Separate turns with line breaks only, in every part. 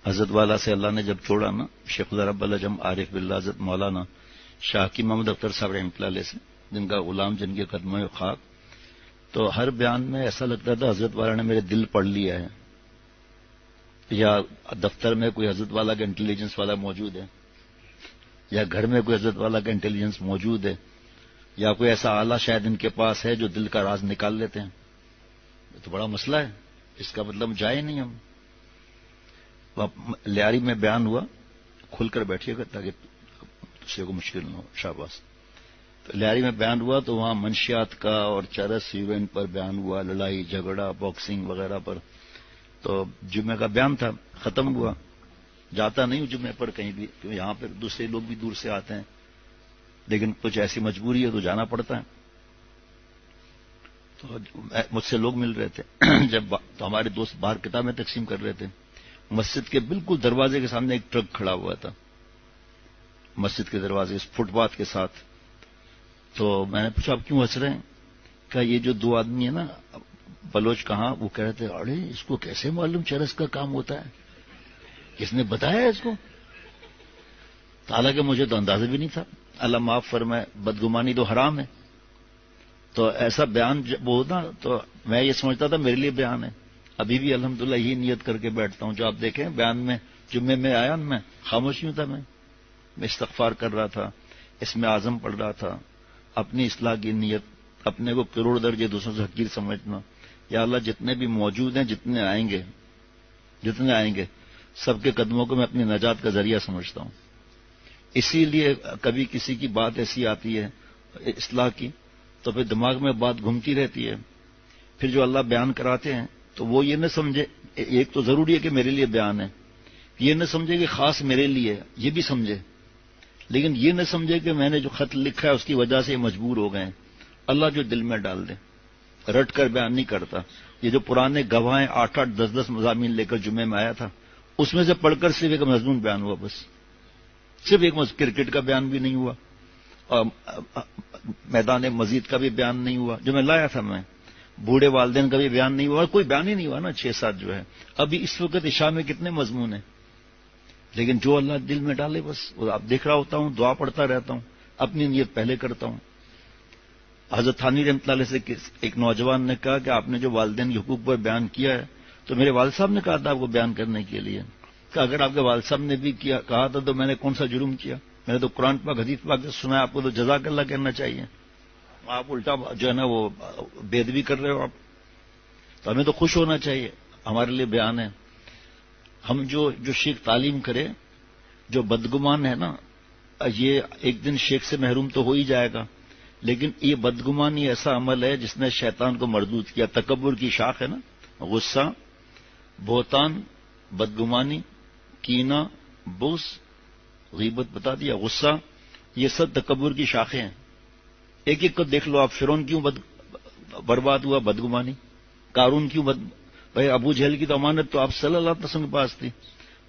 حضرت والا سے اللہ نے جب چھوڑا نا، شیخ رب العجم عارف باللہ حضرت مولانا شاکی محمد اختر صاحب رحمۃ اللہ علیہ سے، جن کا غلام جن کے قدموں خاک، تو ہر بیان میں ایسا لگتا تھا حضرت والا نے میرے دل پڑھ لیا ہے، یا دفتر میں کوئی حضرت والا کا انٹیلیجنس والا موجود ہے، یا گھر میں کوئی حضرت والا کا انٹیلیجنس موجود ہے، یا کوئی ایسا آلہ شاید ان کے پاس ہے جو دل کا راز نکال لیتے ہیں۔ یہ تو بڑا مسئلہ ہے، اس کا مطلب جائے نہیں ہم۔ لیاری میں بیان ہوا، کھل کر بیٹھیے گا تاکہ دوسرے کو مشکل نہ ہو، شاباش۔ تو لیاری میں بیان ہوا تو وہاں منشیات کا اور چرس ہیروئن پر بیان ہوا، لڑائی جھگڑا باکسنگ وغیرہ پر۔ تو جمعے کا بیان تھا، ختم ہوا، جاتا نہیں ہوں جمعے پر کہیں بھی، کیونکہ یہاں پہ دوسرے لوگ بھی دور سے آتے ہیں، لیکن کچھ ایسی مجبوری ہے تو جانا پڑتا ہے۔ تو مجھ سے لوگ مل رہے تھے جب تو ہمارے دوست باہر کتابیں تقسیم کر رہے تھے، مسجد کے بالکل دروازے کے سامنے ایک ٹرک کھڑا ہوا تھا، مسجد کے دروازے اس فٹ پاتھ کے ساتھ۔ تو میں نے پوچھا آپ کیوں ہنس رہے ہیں؟ کہ یہ جو دو آدمی ہیں نا بلوچ کہاں، وہ کہہ رہے تھے ارے اس کو کیسے معلوم چرس کا کام ہوتا ہے، کس نے بتایا اس کو؟ حالانکہ مجھے تو اندازہ بھی نہیں تھا۔ اللہ معاف فرمائے، بدگمانی تو حرام ہے، تو ایسا بیان جب ہوتا تو میں یہ سمجھتا تھا میرے لیے بیان ہے۔ ابھی بھی الحمدللہ یہی نیت کر کے بیٹھتا ہوں، جو آپ دیکھیں بیان میں جمعے میں آیا میں خاموش نہیں تھا، میں استغفار کر رہا تھا، اس میں اعظم پڑھ رہا تھا، اپنی اصلاح کی نیت، اپنے کو کروڑ درجے دوسروں سے حقیر سمجھنا۔ یا اللہ جتنے بھی موجود ہیں، جتنے آئیں گے سب کے قدموں کو میں اپنی نجات کا ذریعہ سمجھتا ہوں۔ اسی لیے کبھی کسی کی بات ایسی آتی ہے اصلاح کی تو پھر دماغ میں بات گھومتی رہتی ہے، پھر جو اللہ بیان کراتے ہیں تو وہ یہ نہ سمجھے، ایک تو ضروری ہے کہ میرے لیے بیان ہے، یہ نہ سمجھے کہ خاص میرے لیے، یہ بھی سمجھے، لیکن یہ نہ سمجھے کہ میں نے جو خط لکھا ہے اس کی وجہ سے یہ مجبور ہو گئے ہیں۔ اللہ جو دل میں ڈال دے، رٹ کر بیان نہیں کرتا۔ یہ جو پرانے گواہیں 8-8 10-10 مضامین لے کر جمعے میں آیا تھا، اس میں سے پڑھ کر صرف ایک مضمون بیان ہوا، بس صرف ایک کرکٹ کا بیان بھی نہیں ہوا، اور میدان مزید کا بھی بیان نہیں ہوا جو میں لایا تھا، میں بوڑھے والدین کا بھی بیان نہیں ہوا، کوئی بیان ہی نہیں ہوا نا 6-7 جو ہے۔ ابھی اس وقت عشاء میں کتنے مضمون ہیں، لیکن جو اللہ دل میں ڈالے بس وہ آپ دیکھ رہا ہوتا ہوں، دعا پڑھتا رہتا ہوں، اپنی نیت پہلے کرتا ہوں۔ حضرت تھانوی رحمۃ اللہ علیہ سے ایک نوجوان نے کہا کہ آپ نے جو والدین کے حقوق پر بیان کیا ہے، تو میرے والد صاحب نے کہا تھا آپ کو بیان کرنے کے لیے، کہ اگر آپ کے والد صاحب نے بھی کہا تھا تو میں نے کون سا جرم کیا؟ میں نے تو قرآن پاک حدیث پاک سے سنا ہے، آپ کو تو جزاک اللہ کہنا چاہیے، آپ الٹا جو ہے نا وہ بے ادبی کر رہے ہو آپ۔ تو ہمیں تو خوش ہونا چاہیے، ہمارے لیے بیان ہے۔ ہم جو شیخ تعلیم کرے، جو بدگمان ہے نا، یہ ایک دن شیخ سے محروم تو ہو ہی جائے گا، لیکن یہ بدگمانی ایسا عمل ہے جس نے شیطان کو مردود کیا۔ تکبر کی شاخ ہے نا، غصہ، بہتان، بدگمانی، کینہ، بغض، غیبت بتا دیا، غصہ، یہ سب تکبر کی شاخیں ہیں۔ ایک ایک کو دیکھ لو آپ، فرعون کیوں برباد ہوا؟ بدگمانی۔ قارون کیوں بھائی ابو جہل کی تو امانت تو آپ صلی اللہ علیہ وسلم کے پاس تھی۔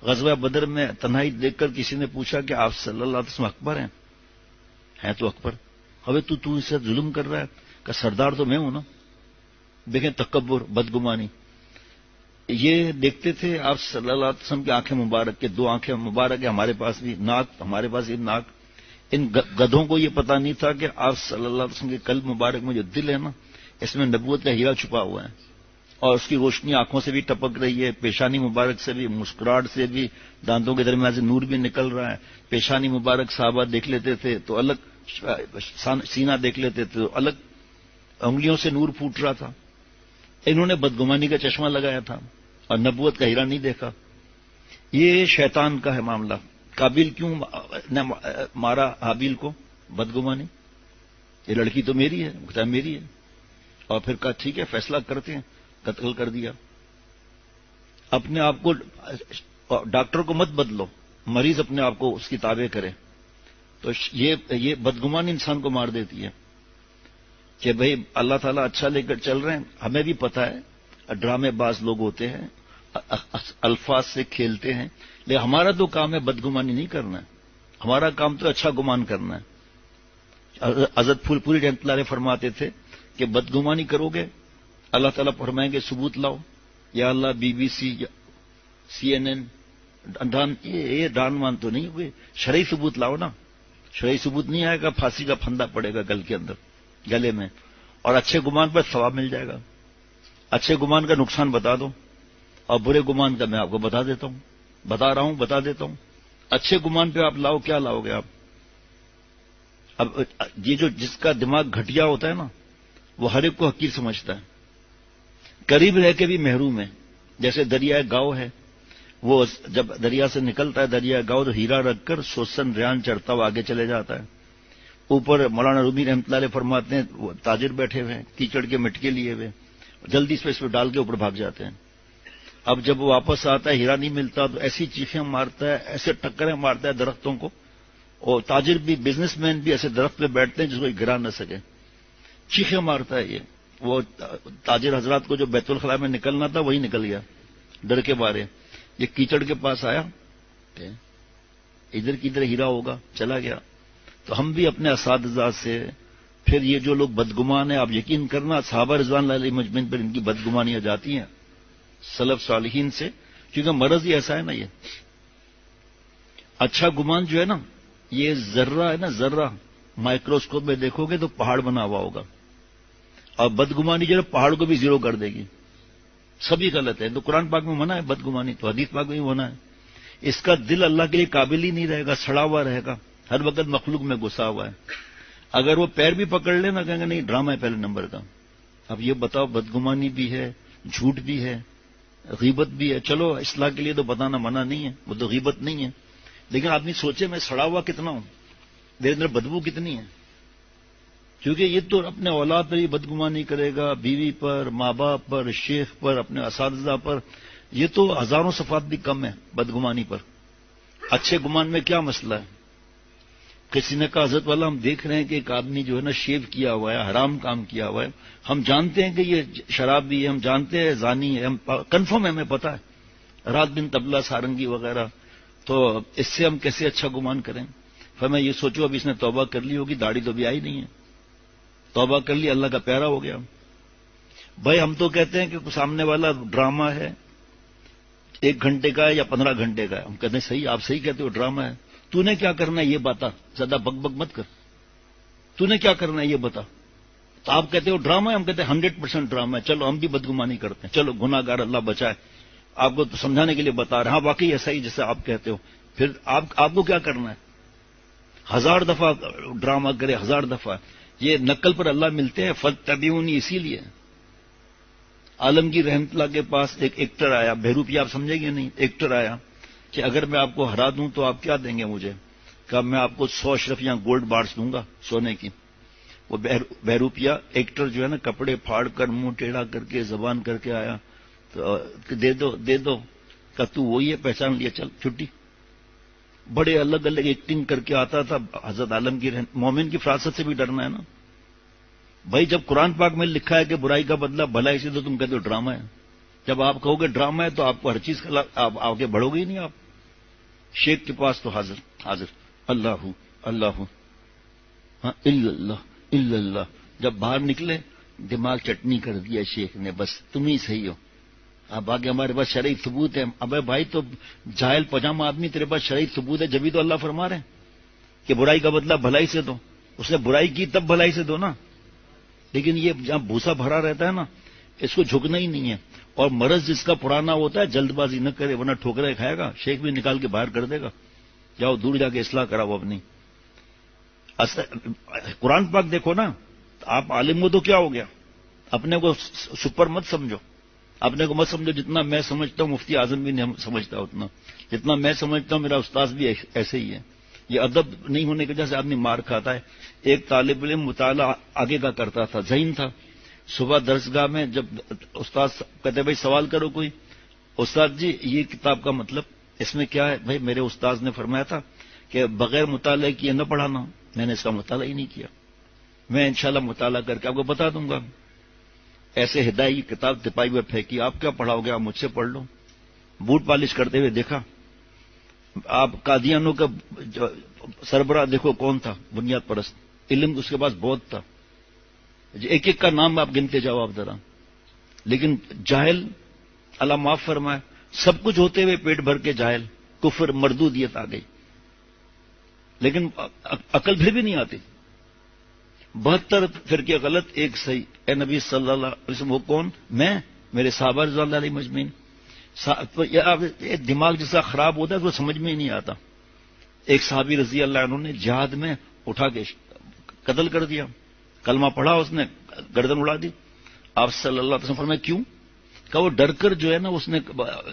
غزوہ بدر میں تنہائی دیکھ کر کسی نے پوچھا کہ آپ صلی اللہ علیہ وسلم اکبر ہیں تو اکبر، ابھی تو اس سے ظلم کر رہا ہے، کہ سردار تو میں ہوں نا۔ دیکھیں تکبر، بدگمانی، یہ دیکھتے تھے آپ صلی اللہ علیہ وسلم کی آنکھیں مبارک کے، 2 آنکھیں مبارک ہیں ہمارے پاس بھی، ناک ہمارے پاس بھی ناک۔ ان گدھوں کو یہ پتا نہیں تھا کہ آپ صلی اللہ علیہ وسلم کے قلب مبارک میں جو دل ہے نا، اس میں نبوت کا ہیرا چھپا ہوا ہے، اور اس کی روشنی آنکھوں سے بھی ٹپک رہی ہے، پیشانی مبارک سے بھی، مسکراہٹ سے بھی، دانتوں کے درمیان سے نور بھی نکل رہا ہے۔ پیشانی مبارک صحابہ دیکھ لیتے تھے تو الگ، سینہ دیکھ لیتے تھے تو الگ، انگلیوں سے نور پھوٹ رہا تھا۔ انہوں نے بدگمانی کا چشمہ لگایا تھا اور نبوت کا ہیرا نہیں دیکھا۔ یہ شیطان کا ہے معاملہ۔ قابیل کیوں نے مارا حابیل کو؟ بدگمانی، یہ لڑکی تو میری ہے، کہتا ہے میری ہے، اور پھر کہا ٹھیک ہے فیصلہ کرتے ہیں، قتل کر دیا۔ اپنے آپ کو ڈاکٹر کو مت بدلو، مریض اپنے آپ کو اس کی تابع کرے۔ تو یہ بدگمانی انسان کو مار دیتی ہے کہ بھئی اللہ تعالیٰ اچھا لے کر چل رہے ہیں، ہمیں بھی پتہ ہے ڈرامے باز لوگ ہوتے ہیں، الفاظ سے کھیلتے ہیں، لیکن ہمارا تو کام ہے بدگمانی نہیں کرنا ہے، ہمارا کام تو اچھا گمان کرنا ہے۔ حضرت پھول پوری رحمۃ اللہ علیہ فرماتے تھے کہ بدگمانی کرو گے اللہ تعالیٰ فرمائیں گے ثبوت لاؤ، یا اللہ BBC، CNN، یہ ڈان مان تو نہیں ہوئے، شرعی ثبوت لاؤ نا. شرعی ثبوت نہیں آئے گا، پھانسی کا پھندا پڑے گا گلے میں، اور اچھے گمان پر ثواب مل جائے گا. اچھے گمان کا نقصان بتا دو، اور برے گمان کا میں آپ کو بتا دیتا ہوں، بتا دیتا ہوں. اچھے گمان پہ آپ لاؤ، کیا لاؤ گے آپ؟ اب یہ جس کا دماغ گھٹیا ہوتا ہے نا، وہ ہر ایک کو حقیر سمجھتا ہے، قریب رہ کے بھی محروم ہے. جیسے دریائے گاؤ ہے، وہ جب دریا سے نکلتا ہے دریائے گاؤ تو ہیرا رکھ کر سوسن ریان چڑھتا ہوا آگے چلے جاتا ہے. اوپر مولانا رومی رحمۃ اللہ علیہ فرماتے ہیں وہ تاجر بیٹھے ہوئے ہیں کیچڑ کے مٹکے لیے ہوئے، جلدی سے اس پہ ڈال کے اوپر بھاگ جاتے ہیں. اب جب وہ واپس آتا ہے ہیرا نہیں ملتا تو ایسی چیخیں مارتا ہے، ایسے ٹکریں مارتا ہے درختوں کو، اور تاجر بھی بزنس مین بھی ایسے درخت پہ بیٹھتے ہیں جس کو گرا نہ سکے، چیخیں مارتا ہے. یہ وہ تاجر حضرات کو جو بیت الخلاء میں نکلنا تھا وہی نکل گیا ڈر کے مارے. یہ کیچڑ کے پاس آیا، ادھر کدھر ہیرا ہوگا، چلا گیا. تو ہم بھی اپنے اساتذہ سے، پھر یہ جو لوگ بدگمان ہیں، آپ یقین کرنا صحابہ رضوان اللہ علیہم اجمعین پر ان کی بدگمانیاں جاتی ہیں سلف صالحین سے، کیونکہ مرض ہی ایسا ہے نا. یہ اچھا گمان جو ہے نا، یہ ذرہ ہے نا، ذرہ مائکروسکوپ میں دیکھو گے تو پہاڑ بنا ہوا ہوگا، اور بدگمانی جو ہے پہاڑ کو بھی زیرو کر دے گی. سبھی غلط ہے. تو قرآن پاک میں منع ہے بدگمانی، تو حدیث پاک میں بھی منع ہے. اس کا دل اللہ کے لیے قابل ہی نہیں رہے گا، سڑا ہوا رہے گا، ہر وقت مخلوق میں گھسا ہوا ہے. اگر وہ پیر بھی پکڑ لے نا، کہیں گے نہیں ڈرامہ ہے پہلے نمبر کا. اب یہ بتاؤ، بدگمانی بھی ہے، جھوٹ بھی ہے، غیبت بھی ہے. چلو اصلاح کے لیے تو بتانا منع نہیں ہے، وہ تو غیبت نہیں ہے، لیکن آدمی سوچے میں سڑا ہوا کتنا ہوں، میرے اندر بدبو کتنی ہے. کیونکہ یہ تو اپنے اولاد پر ہی بدگمانی کرے گا، بیوی پر، ماں باپ پر، شیخ پر، اپنے اساتذہ پر. یہ تو ہزاروں صفات بھی کم ہے بدگمانی پر. اچھے گمان میں کیا مسئلہ ہے؟ کسی نے کہا حضرت والا ہم دیکھ رہے ہیں کہ ایک آدمی جو ہے نا شیو کیا ہوا ہے، حرام کام کیا ہوا ہے، ہم جانتے ہیں کہ یہ شرابی ہے، ہم جانتے ہیں زانی ہے، ہم کنفرم ہے، ہمیں پتا ہے، رات دن طبلہ سارنگی وغیرہ، تو اس سے ہم کیسے اچھا گمان کریں؟ پھر میں یہ سوچوں اب اس نے توبہ کر لی ہوگی، داڑھی تو بھی آئی نہیں ہے، توبہ کر لی، اللہ کا پیارا ہو گیا. بھائی ہم تو کہتے ہیں کہ سامنے والا ڈرامہ ہے، 1 گھنٹے کا ہے یا 15 گھنٹے کا ہے، ہم کہتے ہیں صحیح، آپ صحیح کہتے ہو، ڈرامہ ہے. تو نے کیا کرنا ہے یہ بتا، زیادہ بک بک مت کر، تو نے کیا کرنا ہے یہ بتا. تو آپ کہتے ہو ڈرامہ ہے، ہم کہتے ہیں 100% ڈرامہ ہے. چلو ہم بھی بدگمانی کرتے ہیں، چلو گناہ گار اللہ بچائے، آپ کو سمجھانے کے لیے بتا رہے ہیں، ہاں واقعی ایسا ہی جیسے آپ کہتے ہو. پھر آپ کو کیا کرنا ہے؟ 1000 دفعہ ڈرامہ کرے، 1000 دفعہ. یہ نقل پر اللہ ملتے ہیں، فاتبعونی، اسی لیے عالمگیر رحمت اللہ کے پاس ایک ایکٹر آیا، بہروپی آپ سمجھیں گے نہیں، ایکٹر آیا کہ اگر میں آپ کو ہرا دوں تو آپ کیا دیں گے مجھے؟ کہ میں آپ کو 100 اشرفیاں گولڈ بارس دوں گا سونے کی. وہ بہروپیہ ایکٹر جو ہے نا کپڑے پھاڑ کر، منہ ٹیڑھا کر کے، زبان کر کے آیا، تو دے دو کہ تو وہی ہے، پہچان لیا، چل چھٹی. بڑے الگ الگ ایکٹنگ کر کے آتا تھا. حضرت عالمگیر مومن کی فراست سے بھی ڈرنا ہے نا بھائی. جب قرآن پاک میں لکھا ہے کہ برائی کا بدلہ بھلائی سے، تو تم کہتے ہو ڈرامہ ہے. جب آپ کہو گے ڈرامہ ہے تو آپ کو ہر چیز آپ آگے بڑھو گے ہی نہیں. آپ شیخ کے پاس تو حاضر اللہ اللہ، ہاں الا اللہ. جب باہر نکلے دماغ چٹنی کر دیا شیخ نے، بس تم ہی صحیح ہو. اب آگے ہمارے پاس شرعی ثبوت ہے. ابے بھائی تو جاہل پجامہ آدمی، تیرے پاس شرعی ثبوت ہے جبھی تو اللہ فرما رہے ہیں کہ برائی کا بدلہ بھلائی سے دو. اس نے برائی کی تب بھلائی سے دو نا. لیکن یہ جہاں بھوسا بھرا رہتا ہے نا، اس کو جھکنا ہی نہیں ہے. اور مرض جس کا پرانا ہوتا ہے جلد بازی نہ کرے، ورنہ ٹھوکرے کھائے گا، شیخ بھی نکال کے باہر کر دے گا. جاؤ دور جا کے اصلاح کراؤ اپنی. قرآن پاک دیکھو نا، آپ عالم ہو تو کیا ہو گیا؟ اپنے کو سپر مت سمجھو، اپنے کو مت سمجھو. جتنا میں سمجھتا ہوں مفتی اعظم بھی نہیں سمجھتا اتنا. جتنا میں سمجھتا ہوں میرا استاذ بھی ایسے ہی ہے. یہ ادب نہیں ہونے کی وجہ سے آدمی مار کھاتا ہے. ایک طالب علم مطالعہ آگے کا کرتا تھا، ذہین تھا. صبح درسگاہ میں جب استاد کہتے بھائی سوال کرو کوئی، استاد جی یہ کتاب کا مطلب اس میں کیا ہے؟ بھائی میرے استاذ نے فرمایا تھا کہ بغیر مطالعے کیے نہ پڑھانا. میں نے اس کا مطالعہ ہی نہیں کیا. میں انشاءاللہ مطالعہ کر کے آپ کو بتا دوں گا. ایسے ہدایت کی کتاب تپائی ہوئے پھینکی. آپ کیا پڑھاؤ گے؟ آپ مجھ سے پڑھ لو. بوٹ پالش کرتے ہوئے دیکھا. آپ قادیانوں کا سربراہ دیکھو کون تھا، بنیاد پرست. علم اس کے پاس بہت تھا، ایک ایک کا نام آپ گنتے جاؤ آپ ذرا. لیکن جاہل، اللہ معاف فرمائے، سب کچھ ہوتے ہوئے پیٹ بھر کے جاہل. کفر مردودیت آ گئی، لیکن عقل پھر بھی نہیں آتی. 72 فرقے غلط، ایک صحیح. اے نبی صلی اللہ علیہ وسلم، وہ کون؟ میں، میرے صحابہ رضی اللہ علیہ مجمعین. دماغ جیسا خراب ہوتا ہے تو سمجھ میں ہی نہیں آتا. ایک صحابی رضی اللہ عنہ نے جہاد میں اٹھا کے قتل کر دیا، کلمہ پڑھا، اس نے گردن اڑا دی. آپ صلی اللہ علیہ وسلم فرمائے کیوں؟ کہ وہ ڈر کر جو ہے نا اس نے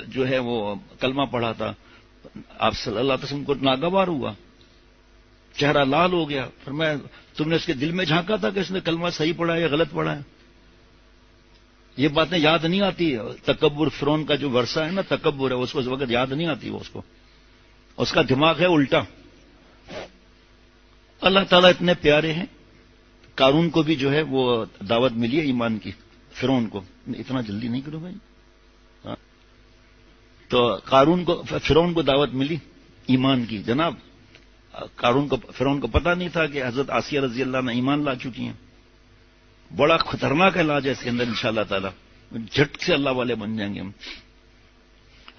جو ہے وہ کلمہ پڑھا تھا. آپ صلی اللہ علیہ وسلم کو ناگوار ہوا، چہرہ لال ہو گیا. فرمایا تم نے اس کے دل میں جھانکا تھا کہ اس نے کلمہ صحیح پڑھا ہے یا غلط پڑھا ہے؟ یہ باتیں یاد نہیں آتی. تکبر، فرعون کا جو ورثہ ہے نا تکبر ہے، اس کو اس وقت یاد نہیں آتی. وہ اس کا دماغ ہے الٹا. اللہ تعالیٰ اتنے پیارے ہیں. قارون کو بھی جو ہے وہ دعوت ملی ہے ایمان کی. فرعون کو اتنا جلدی نہیں کرو بھائی. تو فرعون کو دعوت ملی ایمان کی. جناب فرعون کو پتا نہیں تھا کہ حضرت آسیہ رضی اللہ عنہ ایمان لا چکی ہیں. بڑا خطرناک علاج ہے اس کے اندر انشاءاللہ تعالی. جھٹ سے اللہ والے بن جائیں گے ہم.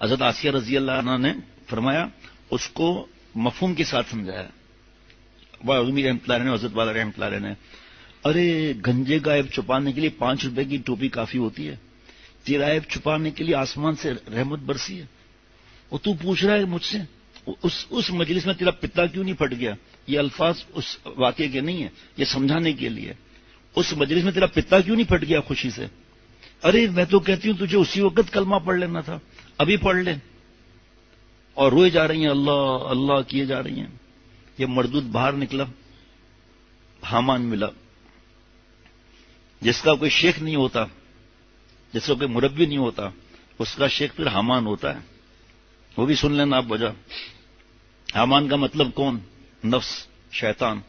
حضرت آسیہ رضی اللہ عنہ نے فرمایا، اس کو مفہوم کے ساتھ سمجھایا. عظمی رحمۃ اللہ نے، حضرت والا رحمۃ اللہ نے، ارے گنجے کا عیب چھپانے کے لیے 5 روپے کی ٹوپی کافی ہوتی ہے، تیرا عیب چھپانے کے لیے آسمان سے رحمت برسی ہے. وہ تو پوچھ رہا ہے مجھ سے اس مجلس میں تیرا پتا کیوں نہیں پھٹ گیا؟ یہ الفاظ اس واقعے کے نہیں ہیں، یہ سمجھانے کے لیے. اس مجلس میں تیرا پتا کیوں نہیں پھٹ گیا خوشی سے؟ ارے میں تو کہتی ہوں تجھے اسی وقت کلمہ پڑھ لینا تھا، ابھی پڑھ لے. اور روئے جا رہی ہیں، اللہ اللہ کیے جا رہی ہیں. یہ مردود باہر نکلا، حامان ملا، جس کا کوئی شیخ نہیں ہوتا، جس کا کوئی مربی نہیں ہوتا، اس کا شیخ پھر حامان ہوتا ہے. وہ بھی سن لینا آپ وجہ. حامان کا مطلب کون؟ نفس، شیطان.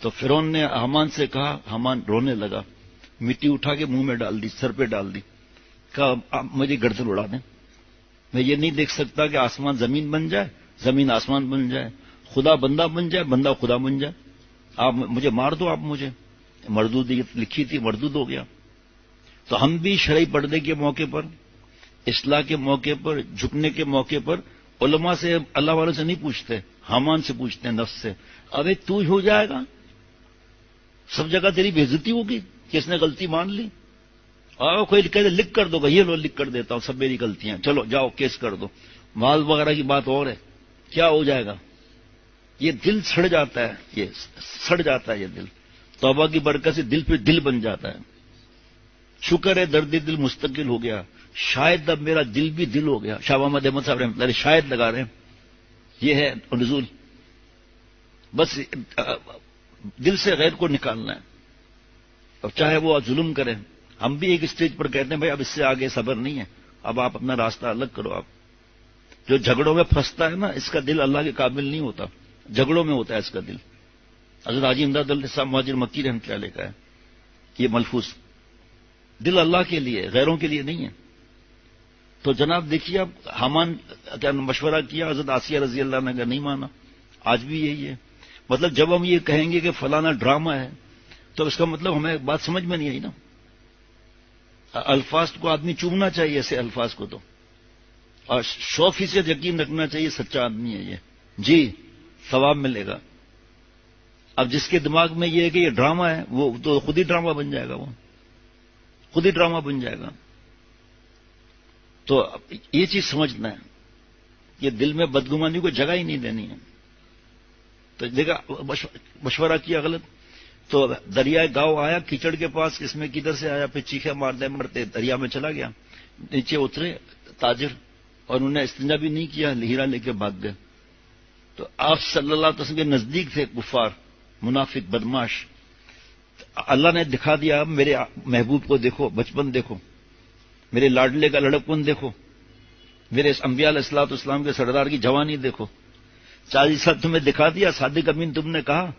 تو فرعون نے حامان سے کہا، حامان رونے لگا، مٹی اٹھا کے منہ میں ڈال دی، سر پہ ڈال دی. کہا مجھے گردن اڑا دیں، میں یہ نہیں دیکھ سکتا کہ آسمان زمین بن جائے، زمین آسمان بن جائے، خدا بندہ بن جائے، بندہ خدا بن جائے. آپ مجھے مار دو، آپ مجھے. مردود لکھی تھی، مردود ہو گیا. تو ہم بھی شرعی پردے کے موقع پر، اصلاح کے موقع پر، جھکنے کے موقع پر علماء سے، اللہ والوں سے نہیں پوچھتے، حامان سے پوچھتے ہیں، نفس سے. ابے تو ہو جائے گا، سب جگہ تیری بے عزتی ہوگی کہ اس نے غلطی مان لی. اور کوئی کہتے لکھ کر دو گا، یہ لو لکھ کر دیتا ہوں، سب میری غلطیاں، چلو جاؤ کیس کر دو. مال وغیرہ کی بات اور ہے، کیا ہو جائے گا؟ یہ دل سڑ جاتا ہے، یہ سڑ جاتا ہے یہ دل. توبہ کی برکت سے دل پہ دل بن جاتا ہے. شکر ہے درد دل مستقل ہو گیا، شاید اب میرا دل بھی دل ہو گیا. شاہ محمد احمد صاحب رحمۃ اللہ شاید لگا رہے ہیں. یہ ہے نزول. بس دل سے غیر کو نکالنا ہے، اب چاہے وہ ظلم کریں. ہم بھی ایک اسٹیج پر کہتے ہیں بھائی اب اس سے آگے صبر نہیں ہے، اب آپ اپنا راستہ الگ کرو. آپ جو جھگڑوں میں پھنستا ہے نا، اس کا دل اللہ کے قابل نہیں ہوتا، جھگڑوں میں ہوتا ہے اس کا دل. حضرت حاجی امداد اللہ صاحب مہاجر مکی رحمۃ اللہ علیہ کا ہے یہ ملفوظ. دل اللہ کے لیے، غیروں کے لیے نہیں ہے. تو جناب دیکھیے، اب حامان کیا مشورہ کیا، حضرت آسیہ رضی اللہ عنہ کا نہیں مانا. آج بھی یہی ہے. مطلب جب ہم یہ کہیں گے کہ فلانا ڈرامہ ہے، تو اس کا مطلب ہمیں بات سمجھ میں نہیں آئی نا. الفاظ کو آدمی چومنا چاہیے، ایسے الفاظ کو. تو اور 100% یقین رکھنا چاہیے سچا آدمی ہے یہ، جی ثواب ملے گا. اب جس کے دماغ میں یہ ہے کہ یہ ڈرامہ ہے، وہ تو خود ہی ڈرامہ بن جائے گا، وہ خود ہی ڈرامہ بن جائے گا. تو یہ چیز سمجھنا ہے، یہ دل میں بدگمانی کو جگہ ہی نہیں دینی ہے. تو دیکھا مشورہ کیا غلط. تو دریائے گاؤں آیا کیچڑ کے پاس، اس میں کدھر سے آیا، پھر چیخے مارتے مرتے دریا میں چلا گیا. نیچے اترے تاجر، اور انہوں نے استنجا بھی نہیں کیا، ہیرا لے کے بھاگ گئے. تو آپ صلی اللہ علیہ وسلم کے نزدیک تھے کفار، منافق، بدماش. اللہ نے دکھا دیا، میرے محبوب کو دیکھو، بچپن دیکھو، میرے لاڈلے کا لڑکپن دیکھو، میرے انبیاء علیہ الصلوۃ والسلام کے سردار کی جوانی دیکھو. 40 سال تمہیں دکھا دیا، صادق امین تم نے کہا.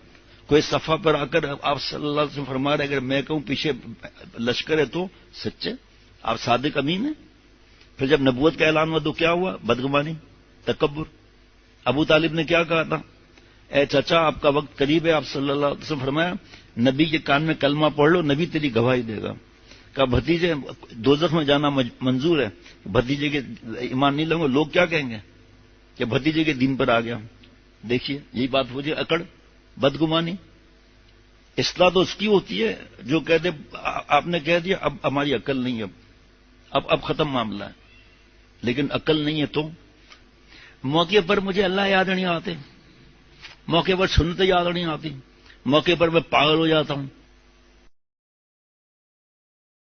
کوئی صفحہ پر آ کر آپ صلی اللہ علیہ وسلم فرما رہے اگر میں کہوں پیچھے لشکر ہے تو سچے، آپ صادق امین ہیں. پھر جب نبوت کا اعلان ہوا تو کیا ہوا؟ بدگمانی، تکبر. ابو طالب نے کیا کہا تھا؟ اے چچا آپ کا وقت قریب ہے. آپ صلی اللہ علیہ وسلم فرمایا نبی کے کان میں کلمہ پڑھ لو، نبی تیری گواہی دے گا. کہا بھتیجے دوزخ میں جانا منظور ہے، بھتیجے کے ایمان نہیں لوں گے، لوگ کیا کہیں گے؟ کہ بھتیجے کے دین پر آ گیا. دیکھیے یہی بات ہو جائے اکڑ بدگمانی. اصلاح تو اس کی ہوتی ہے جو کہہ دے آپ نے کہہ دیا اب ہماری عقل نہیں ہے اب ختم معاملہ ہے. لیکن عقل نہیں ہے تو موقع پر مجھے اللہ یاد نہیں آتے, موقع پر سنت یاد نہیں آتی, موقع پر میں پاگل ہو جاتا ہوں,